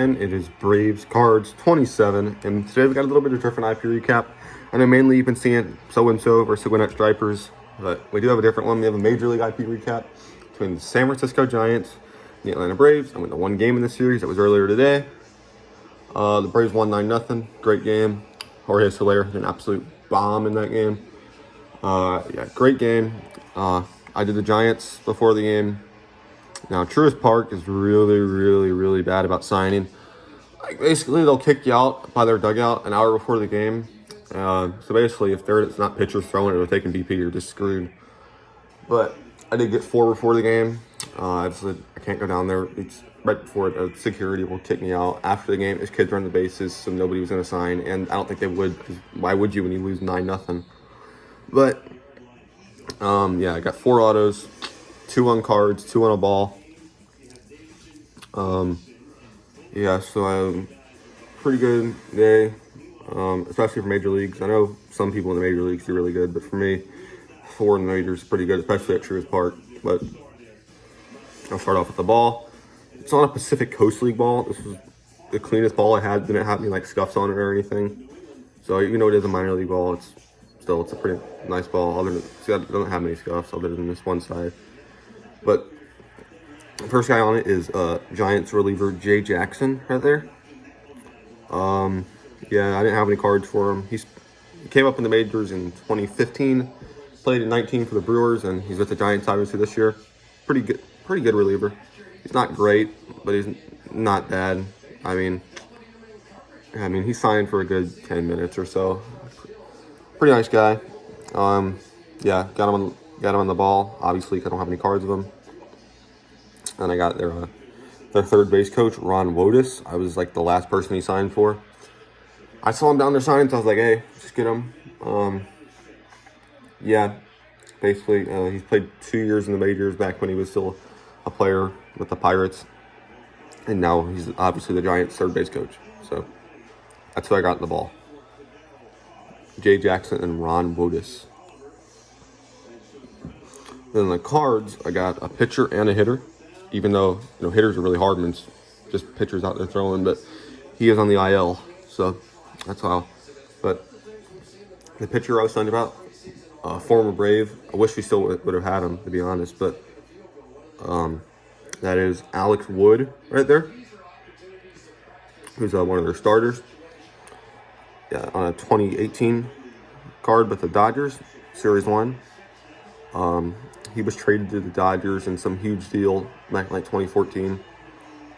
and it is Braves Cards 27. And today we got a little bit of different IP recap. I know mainly you've been seeing so-and-so versus Gwinnett Stripers, but we do have a different one. We have a Major League IP recap between the San Francisco Giants and the Atlanta Braves. I went to one game in this series. That was earlier today. The Braves won 9-0. Great game. Jorge Soler had an absolute bomb in that game. Yeah, great game. I did the Giants before the game. Now, Truist Park is really bad about signing. Like, basically, they'll kick you out by their dugout an hour before the game. So basically, if it's not pitchers throwing it or taking BP, you're just screwed. But I did get 4 before the game. I can't go down there. It's right before it. Security will kick me out. After the game, his kids run the bases, so nobody was going to sign. And I don't think they would, because why would you when you lose 9-0? But, yeah, I got 4 autos, 2 on cards, 2 on a ball. Yeah, so pretty good day, especially for major leagues. I know some people in the major leagues do really good, but for me, 4 in the majors is pretty good, especially at Truist Park. But I'll start off with the ball. It's on a Pacific Coast League ball. This was the cleanest ball I had. Didn't have any like scuffs on it or anything. So even though it is a minor league ball, it's a pretty nice ball. It doesn't have any scuffs other than this one side. But the first guy on it is Giants reliever Jay Jackson right there. Yeah, I didn't have any cards for him. He came up in the majors in 2015, played in 19 for the Brewers, and he's with the Giants obviously this year. Pretty good reliever. He's not great, but he's not bad. I mean, he signed for a good 10 minutes or so. Pretty nice guy. Yeah, got him on the ball. Obviously, I don't have any cards of him. And I got their third base coach, Ron Wotus. I was like the last person he signed for. I saw him down there signing, so I was like, hey, just get him. Yeah, basically, he's played 2 years in the majors back when he was still a player with the Pirates. And now he's obviously the Giants' third base coach. So that's who I got in the ball. Jay Jackson and Ron Wotus. Then the cards, I got a pitcher and a hitter. Even though, hitters are really hard and it's just pitchers out there throwing, but he is on the IL, so that's how. But the pitcher I was talking about, former Brave, I wish we still would have had him, to be honest, but that is Alex Wood right there, who's one of their starters. Yeah, on a 2018 card with the Dodgers, Series 1. He was traded to the Dodgers in some huge deal back in like 2014.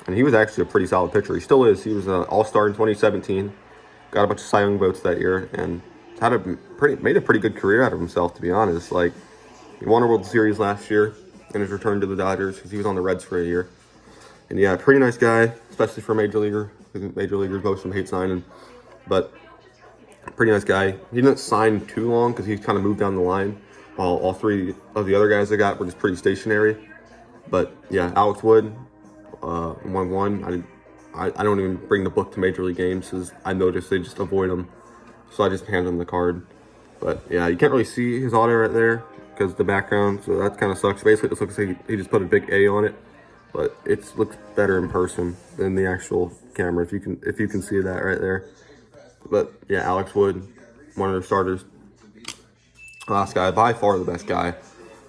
And he was actually a pretty solid pitcher. He still is. He was an all-star in 2017. Got a bunch of Cy Young votes that year and made a pretty good career out of himself, to be honest. Like, he won a World Series last year in his return to the Dodgers because he was on the Reds for a year. And yeah, pretty nice guy, especially for a major leaguer. Major leaguers, most of them hate signing. But pretty nice guy. He didn't sign too long because he kind of moved down the line. While all 3 of the other guys I got were just pretty stationary. But yeah, Alex Wood, 1-1. I don't even bring the book to Major League games because I noticed they just avoid them. So I just hand them the card. But yeah, you can't really see his auto right there because of the background. So that kind of sucks. Basically, it looks like he just put a big A on it. But it looks better in person than the actual camera if you can see that right there. But yeah, Alex Wood, one of their starters. Last guy, by far the best guy.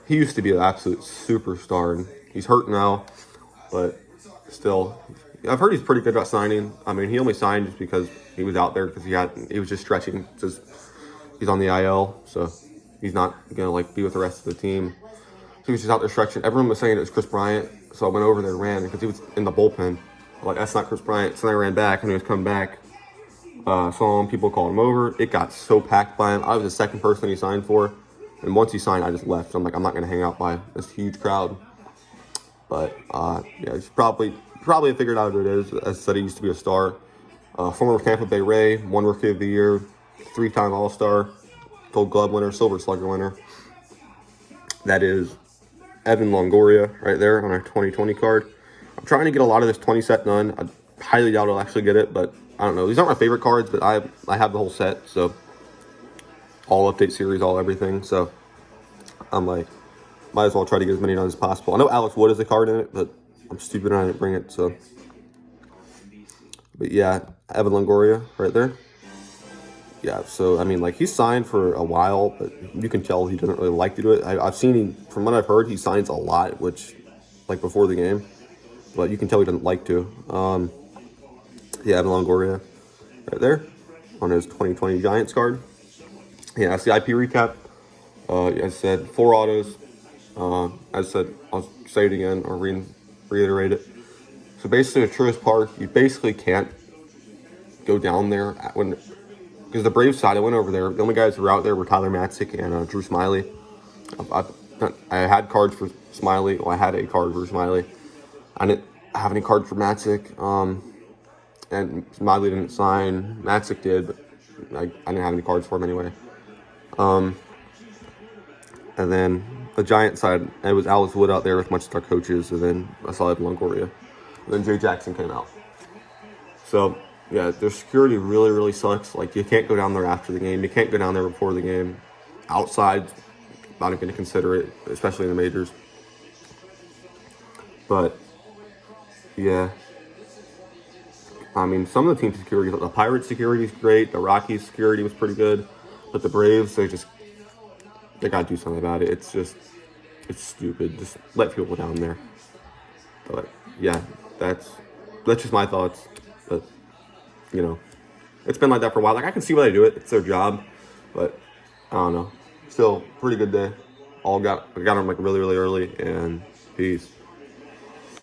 He used to be an absolute superstar, and he's hurt now, but still, I've heard he's pretty good about signing. I mean, he only signed just because he was out there because he was just stretching. He's on the IL, so he's not gonna be with the rest of the team. So he was just out there stretching. Everyone was saying it was Chris Bryant, so I went over there and ran because he was in the bullpen. Like, that's not Chris Bryant. So then I ran back, and he was coming back. Saw him, people called him over. It got so packed by him. I was the second person he signed for. And once he signed, I just left. I'm like, I'm not going to hang out by this huge crowd. But, yeah, he's probably figured out who it is. As I said, he used to be a star. Former Tampa Bay Ray, 1 Rookie of the Year, 3-time All-Star, Gold Glove winner, Silver Slugger winner. That is Evan Longoria right there on our 2020 card. I'm trying to get a lot of this 20 set done. I highly doubt I'll actually get it, but I don't know. These aren't my favorite cards, but I have the whole set, so all update series, all everything. So I'm like, might as well try to get as many done as possible. I know Alex Wood is a card in it, but I'm stupid and I didn't bring it. So But yeah, Evan Longoria right there. Yeah, so I mean, like he's signed for a while, but you can tell he doesn't really like to do it. I've seen him, from what I've heard, he signs a lot, which like before the game, but you can tell he doesn't like to. Yeah, Evan Longoria right there on his 2020 Giants card. Yeah, that's the IP recap. As I said, 4 autos. As I said, I'll say it again or reiterate it. So basically, at Truist Park, you basically can't go down there when, because the Braves side, I went over there. The only guys who were out there were Tyler Matzik and Drew Smiley. I had cards for Smiley. Well, I had a card for Smiley. I didn't have any cards for Matzik. And Smiley didn't sign. Matzik did, but I didn't have any cards for him anyway. And then the Giant side, it was Alice Wood out there with much of our coaches, and then I saw Evan Longoria. And then Jay Jackson came out. So, yeah, their security really, really sucks. Like, you can't go down there after the game. You can't go down there before the game. Outside, not even going to consider it, especially in the majors. But, yeah. I mean, some of the team security, the Pirates security is great. The Rockies security was pretty good. But the Braves, they got to do something about it. It's stupid. Just let people down there. But, yeah, that's just my thoughts. But, you know, it's been like that for a while. Like, I can see why they do it. It's their job. But, I don't know. Still, pretty good day. I got them, like, really, really early. And peace.